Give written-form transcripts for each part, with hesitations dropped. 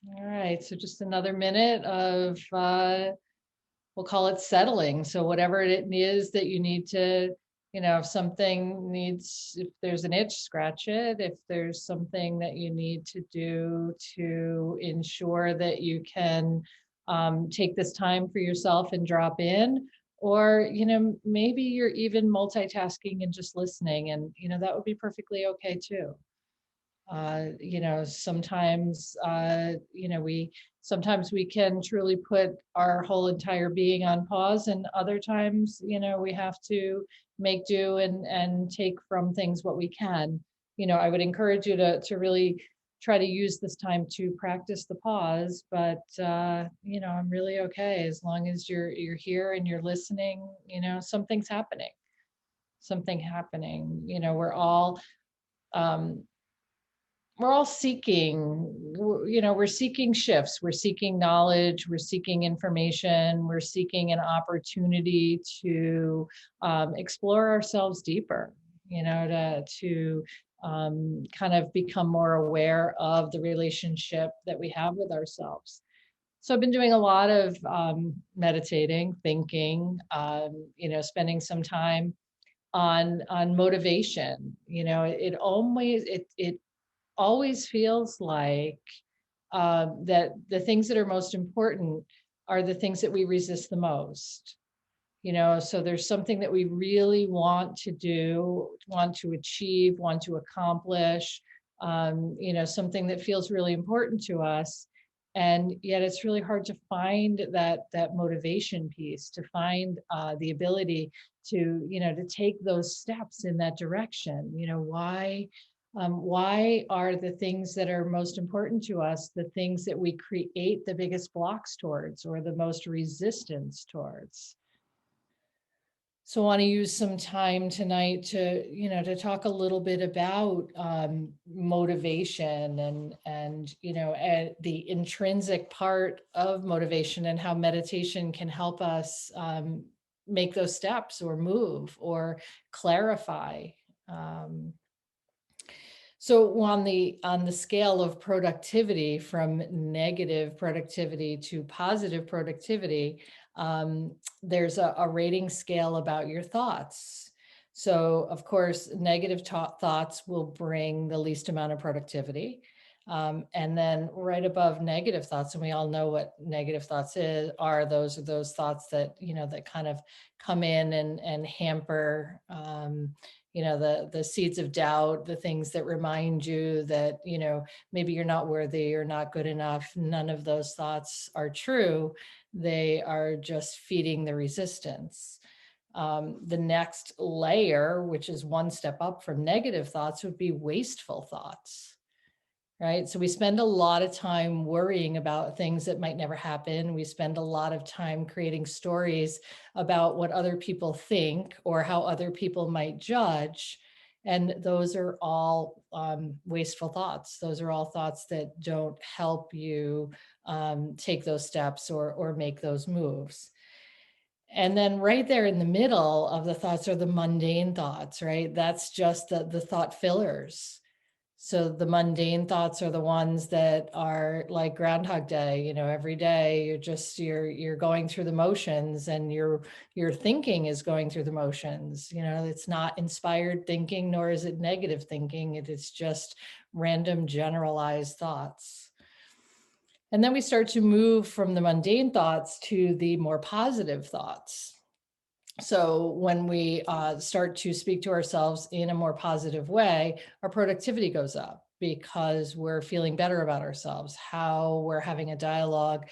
All right, so just another minute of, we'll call it settling. So whatever it is that you need to, if something needs, if there's an itch, scratch it. If there's something that you need to do to ensure that you can take this time for yourself and drop in, or, maybe you're even multitasking and just listening, and, that would be perfectly okay too. Sometimes, sometimes we can truly put our whole entire being on pause, and other times, we have to make do and take from things what we can. I would encourage you to really try to use this time to practice the pause, but, I'm really okay as long as you're here and you're listening. Something's happening. Something happening. Um, we're all seeking, we're seeking shifts, we're seeking knowledge, we're seeking information, we're seeking an opportunity to explore ourselves deeper, to kind of become more aware of the relationship that we have with ourselves. So I've been doing a lot of meditating, thinking, spending some time on motivation. It always feels like that the things that are most important are the things that we resist the most. So there's something that we really want to do, want to achieve, want to accomplish, something that feels really important to us. And yet it's really hard to find that motivation piece, to find the ability to take those steps in that direction. Why are the things that are most important to us the things that we create the biggest blocks towards or the most resistance towards? So I want to use some time tonight to talk a little bit about motivation and the intrinsic part of motivation and how meditation can help us make those steps or move or clarify. Um, so on the scale of productivity, from negative productivity to positive productivity, there's a rating scale about your thoughts. So of course, negative thoughts will bring the least amount of productivity. And then right above negative thoughts, and we all know what negative thoughts are those thoughts that kind of come in and hamper, the seeds of doubt, the things that remind you that maybe you're not worthy, you're not good enough. None of those thoughts are true. They are just feeding the resistance. The next layer, which is one step up from negative thoughts, would be wasteful thoughts. Right. So we spend a lot of time worrying about things that might never happen. We spend a lot of time creating stories about what other people think or how other people might judge. And those are all wasteful thoughts. Those are all thoughts that don't help you take those steps or make those moves. And then right there in the middle of the thoughts are the mundane thoughts, right? That's just the thought fillers. So the mundane thoughts are the ones that are like Groundhog Day. Every day you're going through the motions, and your thinking is going through the motions. It's not inspired thinking, nor is it negative thinking. It is just random generalized thoughts. And then we start to move from the mundane thoughts to the more positive thoughts. So when we start to speak to ourselves in a more positive way, our productivity goes up because we're feeling better about ourselves. How we're having a dialogue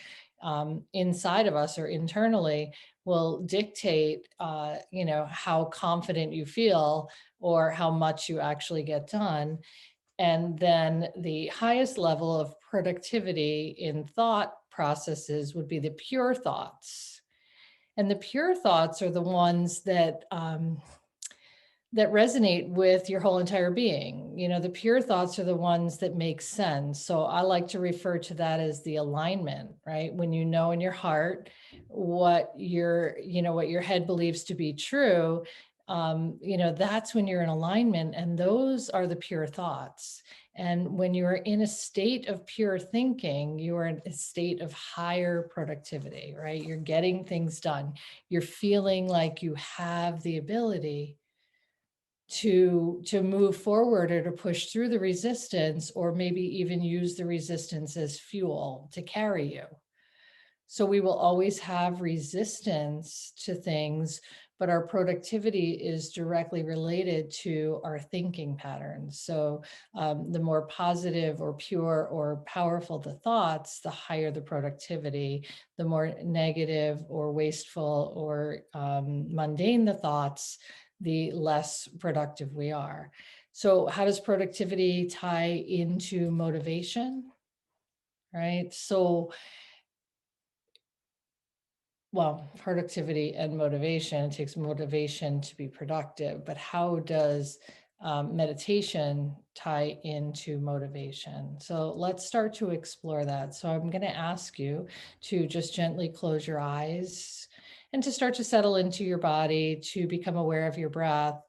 inside of us or internally will dictate, how confident you feel or how much you actually get done. And then the highest level of productivity in thought processes would be the pure thoughts. And the pure thoughts are the ones that resonate with your whole entire being. The pure thoughts are the ones that make sense. So I like to refer to that as the alignment, right? When you know in your heart what your head believes to be true, that's when you're in alignment, and those are the pure thoughts. And when you're in a state of pure thinking, you are in a state of higher productivity, right? You're getting things done. You're feeling like you have the ability to move forward or to push through the resistance, or maybe even use the resistance as fuel to carry you. So we will always have resistance to things, but our productivity is directly related to our thinking patterns. So the more positive or pure or powerful the thoughts, the higher the productivity. The more negative or wasteful or mundane the thoughts, the less productive we are. So how does productivity tie into motivation? Right? So productivity and motivation, it takes motivation to be productive, but how does meditation tie into motivation? So let's start to explore that. So I'm going to ask you to just gently close your eyes and to start to settle into your body, to become aware of your breath.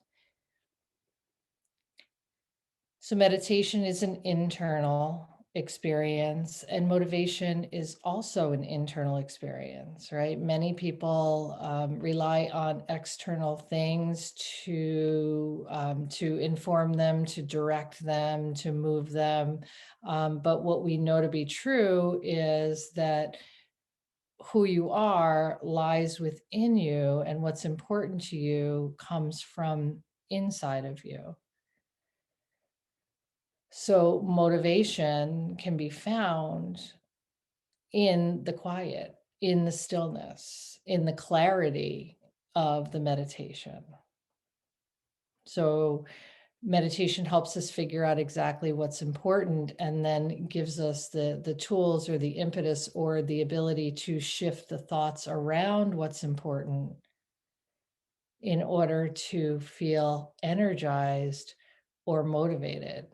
So meditation is an internal experience, and motivation is also an internal experience, right? Many people rely on external things to inform them, to direct them, to move them. But what we know to be true is that who you are lies within you, and what's important to you comes from inside of you. So motivation can be found in the quiet, in the stillness, in the clarity of the meditation. So meditation helps us figure out exactly what's important, and then gives us the tools or the impetus or the ability to shift the thoughts around what's important in order to feel energized or motivated.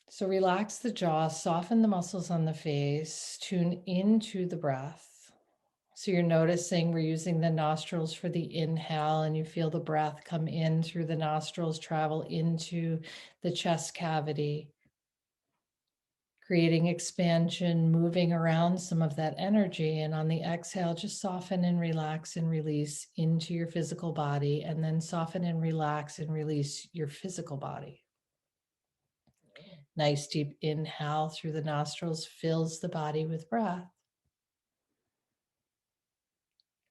So relax the jaw, soften the muscles on the face, tune into the breath. So you're noticing we're using the nostrils for the inhale, and you feel the breath come in through the nostrils, travel into the chest cavity, creating expansion, moving around some of that energy. And on the exhale, just soften and relax and release into your physical body, and then soften and relax and release your physical body. Nice deep inhale through the nostrils fills the body with breath.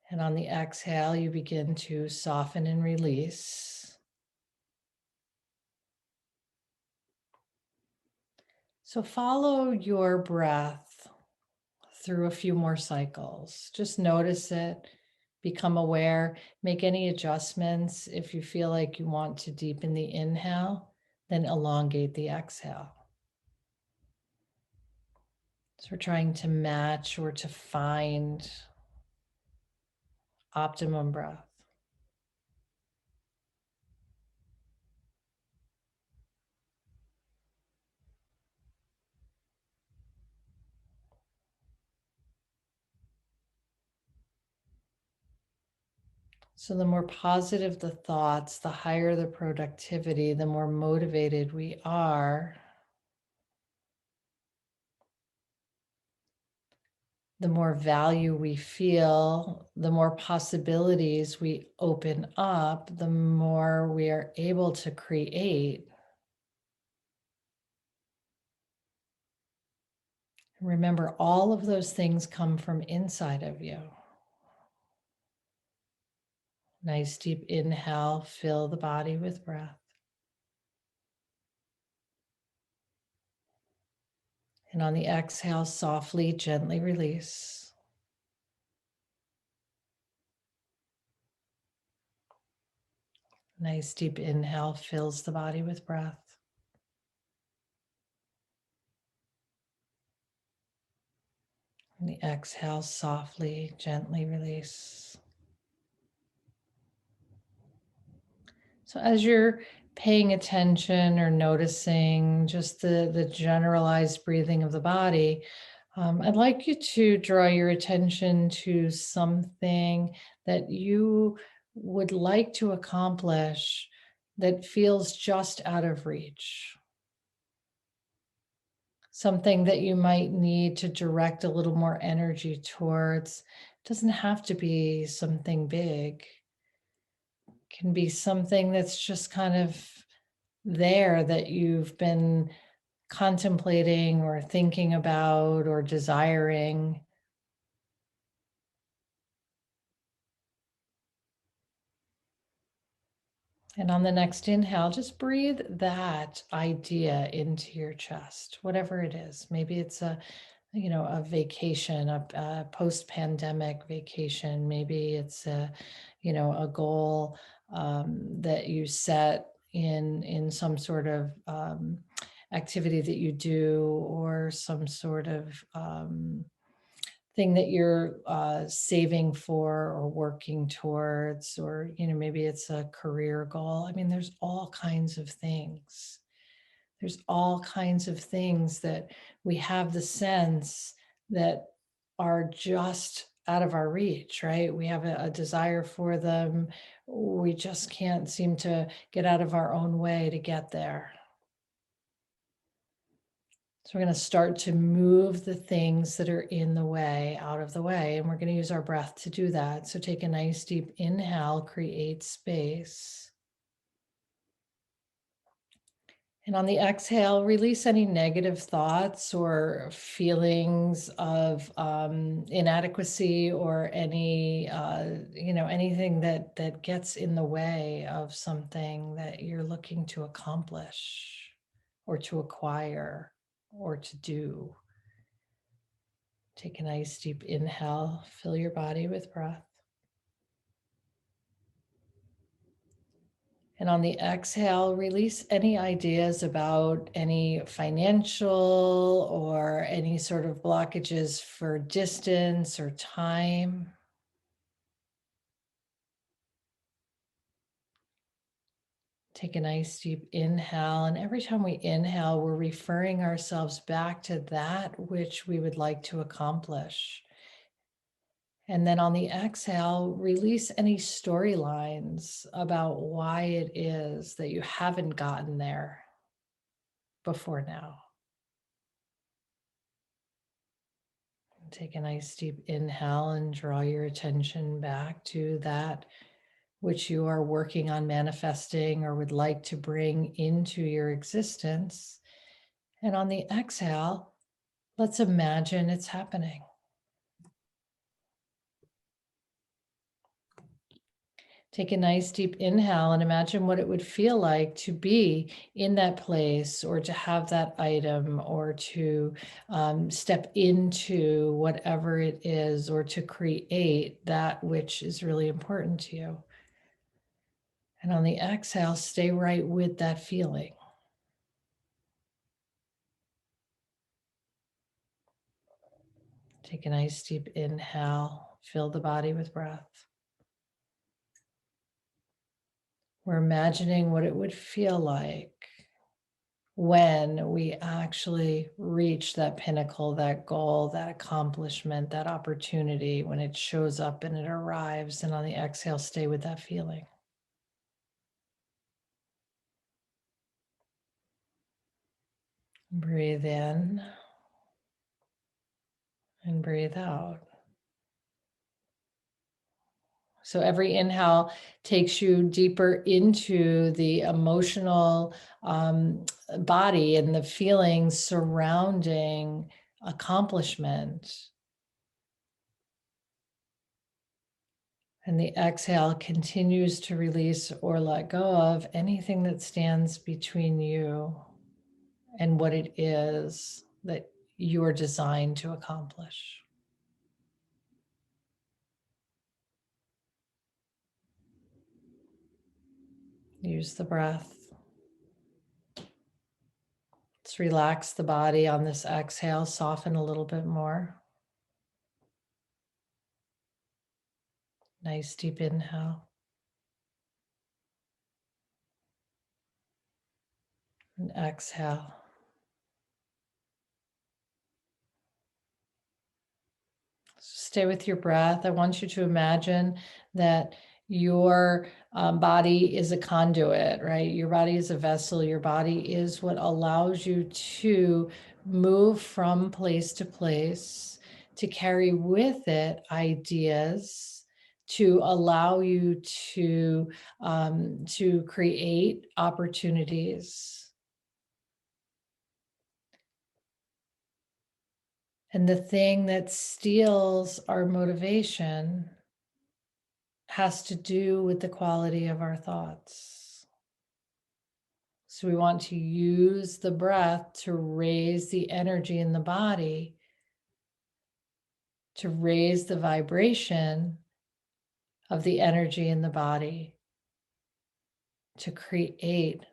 And on the exhale, you begin to soften and release. So follow your breath through a few more cycles. Just notice it, become aware, make any adjustments. If you feel like you want to deepen the inhale, then elongate the exhale. So we're trying to match or to find optimum breath. So the more positive the thoughts, the higher the productivity, the more motivated we are, the more value we feel, the more possibilities we open up, the more we are able to create. Remember, all of those things come from inside of you. Nice deep inhale, fill the body with breath. And on the exhale, softly, gently release. Nice deep inhale fills the body with breath. And the exhale, softly, gently release. So as you're paying attention or noticing just the generalized breathing of the body, I'd like you to draw your attention to something that you would like to accomplish that feels just out of reach. Something that you might need to direct a little more energy towards. It doesn't have to be something big. It can be something that's just kind of there that you've been contemplating or thinking about or desiring. And on the next inhale, just breathe that idea into your chest, whatever it is. Maybe it's a vacation, a post-pandemic vacation. Maybe it's a goal that you set in some sort of activity that you do, or some sort of thing that you're saving for or working towards, or maybe it's a career goal. I mean, there's all kinds of things. There's all kinds of things that we have the sense that are just out of our reach, right? We have a desire for them. We just can't seem to get out of our own way to get there. So we're going to start to move the things that are in the way out of the way, and we're going to use our breath to do that. So take a nice deep inhale, create space. And on the exhale, release any negative thoughts or feelings of inadequacy, or any, anything that gets in the way of something that you're looking to accomplish or to acquire or to do. Take a nice deep inhale, fill your body with breath. And on the exhale, release any ideas about any financial or any sort of blockages for distance or time. Take a nice deep inhale, and every time we inhale, we're referring ourselves back to that which we would like to accomplish. And then on the exhale, release any storylines about why it is that you haven't gotten there before now. Take a nice deep inhale and draw your attention back to that which you are working on manifesting or would like to bring into your existence. And on the exhale, let's imagine it's happening. Take a nice deep inhale and imagine what it would feel like to be in that place, or to have that item, or to step into whatever it is, or to create that which is really important to you. And on the exhale, stay right with that feeling. Take a nice deep inhale, fill the body with breath. We're imagining what it would feel like when we actually reach that pinnacle, that goal, that accomplishment, that opportunity, when it shows up and it arrives. And on the exhale, stay with that feeling. Breathe in and breathe out. So every inhale takes you deeper into the emotional body and the feelings surrounding accomplishment. And the exhale continues to release or let go of anything that stands between you and what it is that you're designed to accomplish. Use the breath. Let's relax the body on this exhale, soften a little bit more. Nice deep inhale. And exhale. Stay with your breath. I want you to imagine that your body is a conduit, right? Your body is a vessel. Your body is what allows you to move from place to place, to carry with it ideas, to allow you to create opportunities. And the thing that steals our motivation has to do with the quality of our thoughts. So we want to use the breath to raise the energy in the body, to raise the vibration of the energy in the body, to create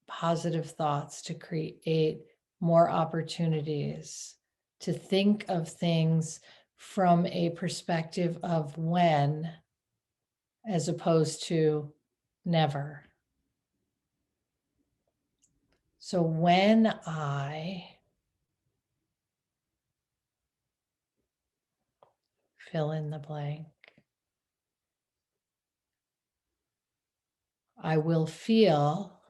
positive thoughts, to create more opportunities, to think of things from a perspective of when, as opposed to never. So when I fill in the blank, I will feel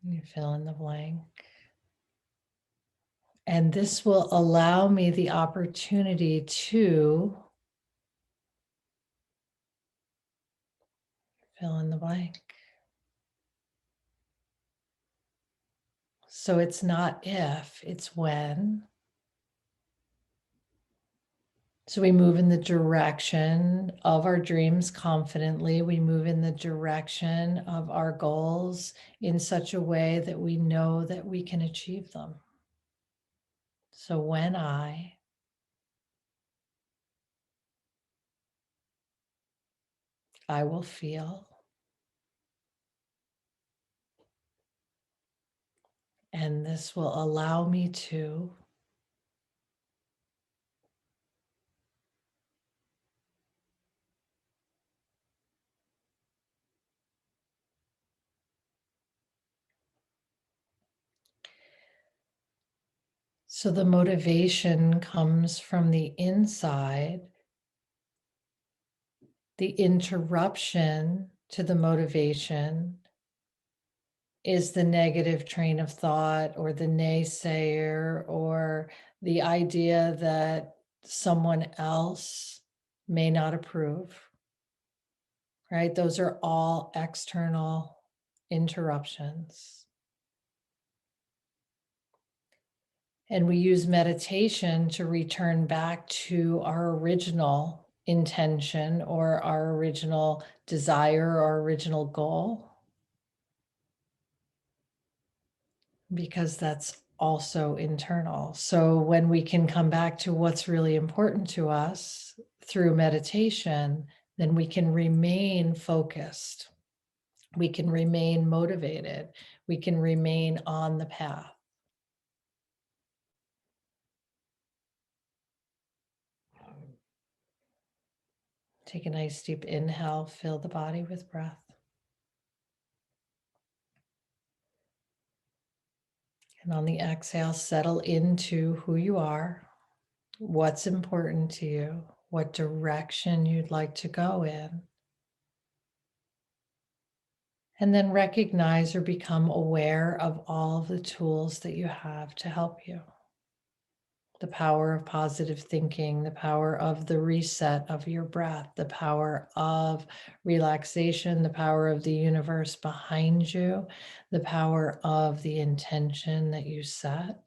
you fill in the blank. And this will allow me the opportunity to fill in the blank. So it's not if, it's when. So we move in the direction of our dreams confidently. We move in the direction of our goals in such a way that we know that we can achieve them. So when I will feel, and this will allow me to so the motivation comes from the inside. The interruption to the motivation is the negative train of thought or the naysayer or the idea that someone else may not approve, right? Those are all external interruptions. And we use meditation to return back to our original intention or our original desire or original goal, because that's also internal. So when we can come back to what's really important to us through meditation, then we can remain focused. We can remain motivated. We can remain on the path. Take a nice deep inhale, fill the body with breath. And on the exhale, settle into who you are, what's important to you, what direction you'd like to go in. And then recognize or become aware of all of the tools that you have to help you. The power of positive thinking, the power of the reset of your breath, the power of relaxation, the power of the universe behind you, the power of the intention that you set,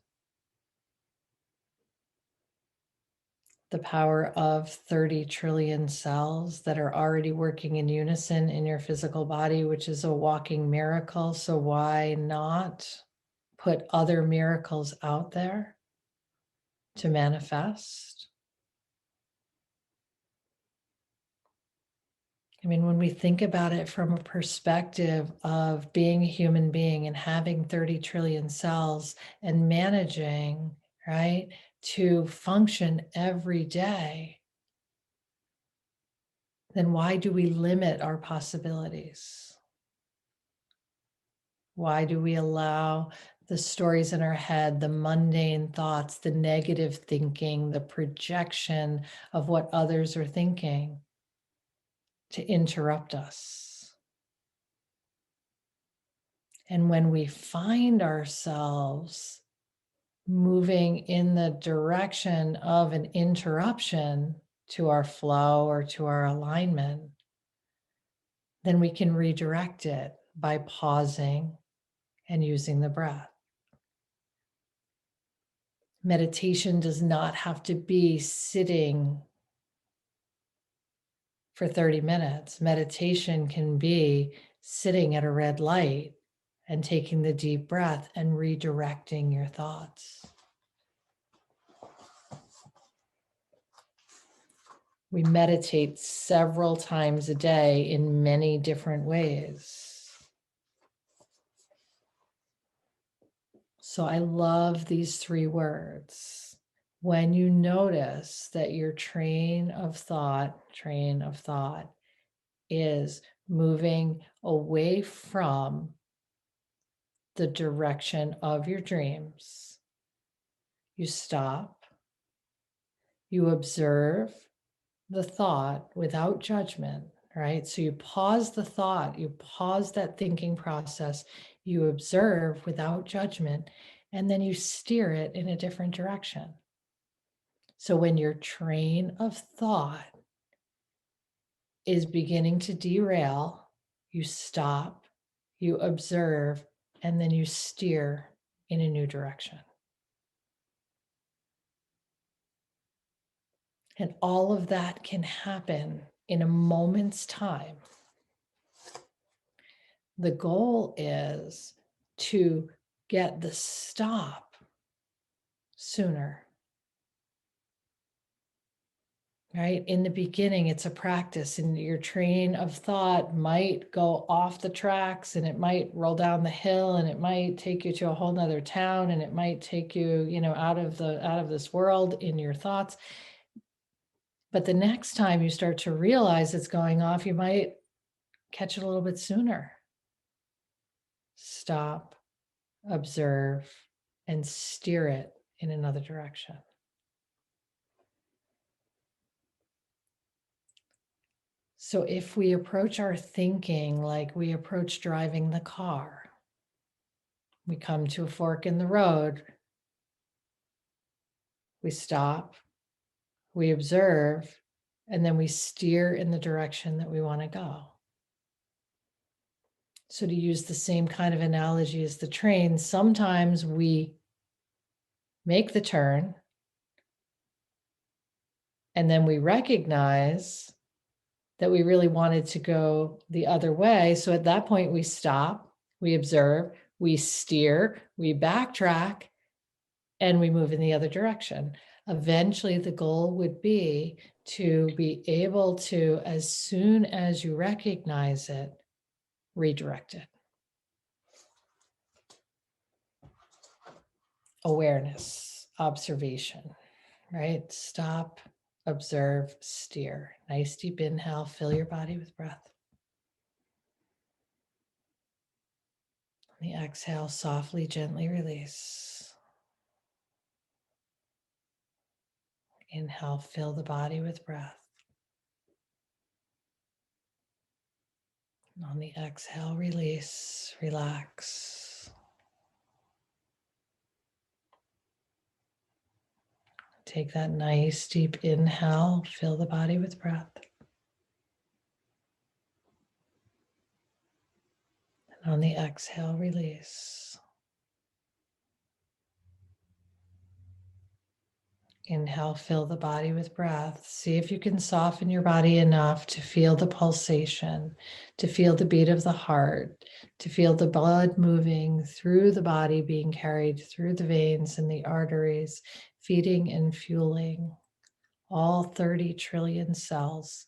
the power of 30 trillion cells that are already working in unison in your physical body, which is a walking miracle. So why not put other miracles out there to manifest? I mean, when we think about it from a perspective of being a human being and having 30 trillion cells and managing, right, to function every day, then why do we limit our possibilities? Why do we allow the stories in our head, the mundane thoughts, the negative thinking, the projection of what others are thinking to interrupt us. And when we find ourselves moving in the direction of an interruption to our flow or to our alignment, then we can redirect it by pausing and using the breath. Meditation does not have to be sitting for 30 minutes. Meditation can be sitting at a red light and taking the deep breath and redirecting your thoughts. We meditate several times a day in many different ways. So I love these 3 words. When you notice that your train of thought is moving away from the direction of your dreams, you stop, you observe the thought without judgment, right? So you pause the thought, you pause that thinking process, you observe without judgment, and then you steer it in a different direction. So when your train of thought is beginning to derail, you stop, you observe, and then you steer in a new direction. And all of that can happen in a moment's time. The goal is to get the stop sooner. Right? In the beginning, it's a practice, and your train of thought might go off the tracks, and it might roll down the hill, and it might take you to a whole nother town, and it might take you, out of this world in your thoughts. But the next time you start to realize it's going off, you might catch it a little bit sooner. Stop, observe, and steer it in another direction. So if we approach our thinking like we approach driving the car, we come to a fork in the road, we stop, we observe, and then we steer in the direction that we want to go. So to use the same kind of analogy as the train, sometimes we make the turn and then we recognize that we really wanted to go the other way. So at that point, we stop, we observe, we steer, we backtrack, and we move in the other direction. Eventually, the goal would be to be able to, as soon as you recognize it, redirect it. Awareness, observation, right? Stop, observe, steer. Nice deep inhale, fill your body with breath. On the exhale, softly, gently release. Inhale, fill the body with breath. On the exhale, release, relax. Take that nice deep inhale, fill the body with breath. And on the exhale, release. Inhale, fill the body with breath. See if you can soften your body enough to feel the pulsation, to feel the beat of the heart, to feel the blood moving through the body, being carried through the veins and the arteries, feeding and fueling all 30 trillion cells,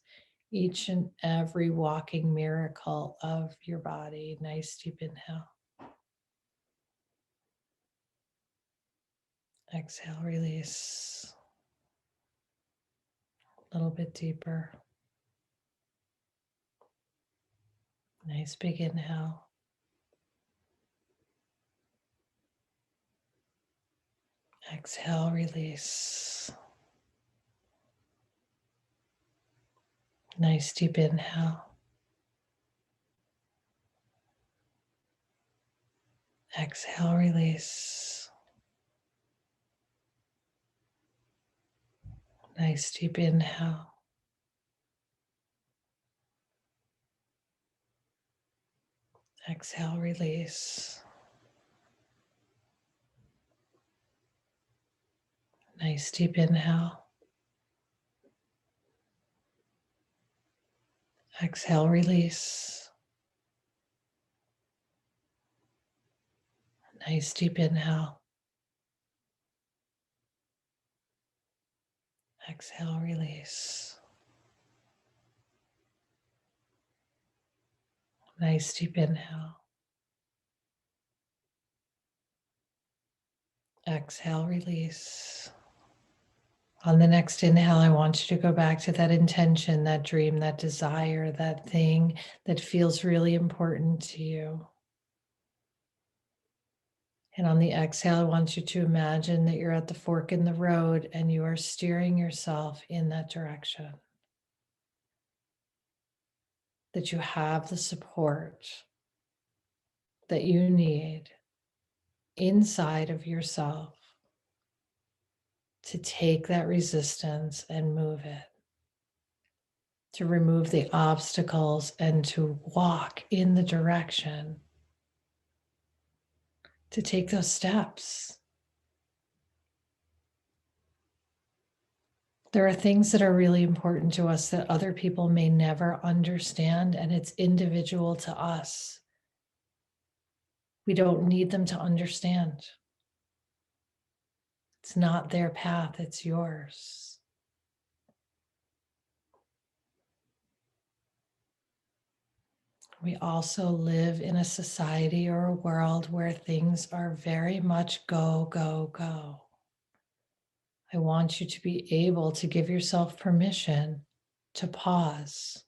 each and every walking miracle of your body. Nice deep inhale. Exhale, release. A little bit deeper. Nice big inhale. Exhale, release. Nice deep inhale. Exhale, release. Nice deep inhale. Exhale, release. Nice deep inhale. Exhale, release. Nice deep inhale. Exhale, release. Nice deep inhale. Exhale, release. On the next inhale, I want you to go back to that intention, that dream, that desire, that thing that feels really important to you. And on the exhale, I want you to imagine that you're at the fork in the road and you are steering yourself in that direction. That you have the support that you need inside of yourself to take that resistance and move it, to remove the obstacles and to walk in the direction, to take those steps. There are things that are really important to us that other people may never understand, and it's individual to us. We don't need them to understand. It's not their path, it's yours. We also live in a society or a world where things are very much go, go, go. I want you to be able to give yourself permission to pause,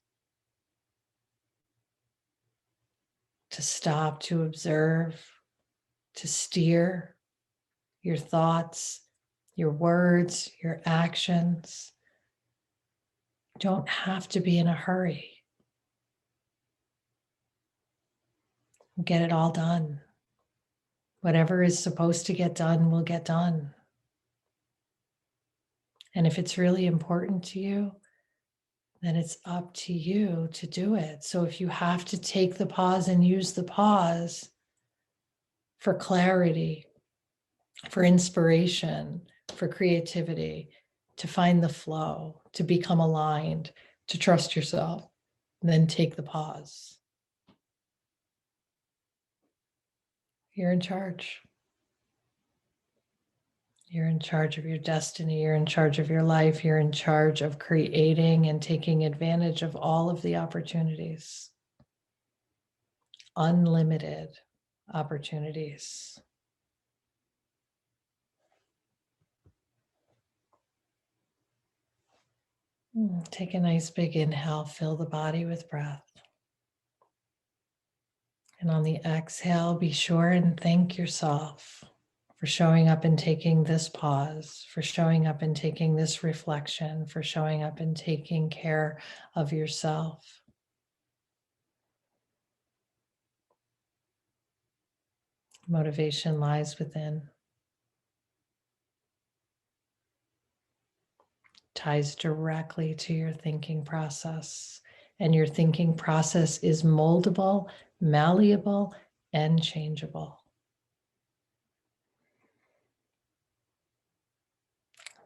to stop, to observe, to steer your thoughts, your words, your actions. You don't have to be in a hurry. Get it all done. Whatever is supposed to get done will get done. And if it's really important to you, then it's up to you to do it. So if you have to take the pause and use the pause for clarity, for inspiration, for creativity, to find the flow, to become aligned, to trust yourself, then take the pause. You're in charge. You're in charge of your destiny. You're in charge of your life. You're in charge of creating and taking advantage of all of the opportunities. Unlimited opportunities. Take a nice big inhale, fill the body with breath. And on the exhale, be sure and thank yourself for showing up and taking this pause, for showing up and taking this reflection, for showing up and taking care of yourself. Motivation lies within. Ties directly to your thinking process. And your thinking process is moldable, malleable, and changeable.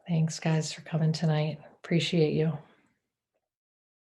Thanks, guys, for coming tonight. Appreciate you.